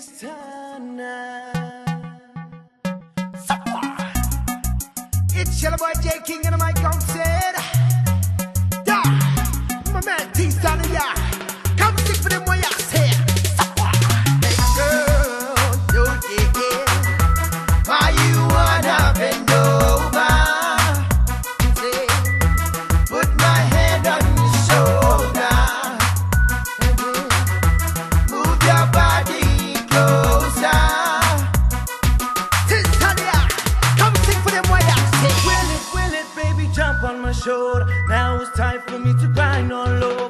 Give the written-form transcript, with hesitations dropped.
Tiztana. It's your boy JKING and the mic outside. Yeah, my man Tiztana, yeah. Come stick for them what you say. Hey girl, don't you get why you wanna bend over? Say, put my head on your shoulder. Move your body closer. Tiztana, come stick for them what you say. Will it, baby, jump on my shoulder. Now it's time for me to grind on low.